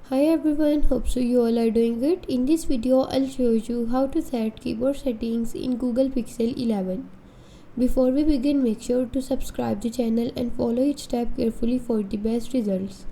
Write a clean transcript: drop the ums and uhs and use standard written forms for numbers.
Hi everyone, hope so you all are doing good. In this video, I'll show you how to set keyboard settings in Google Pixel 11. Before we begin, make sure to subscribe the channel and follow each step carefully for the best results.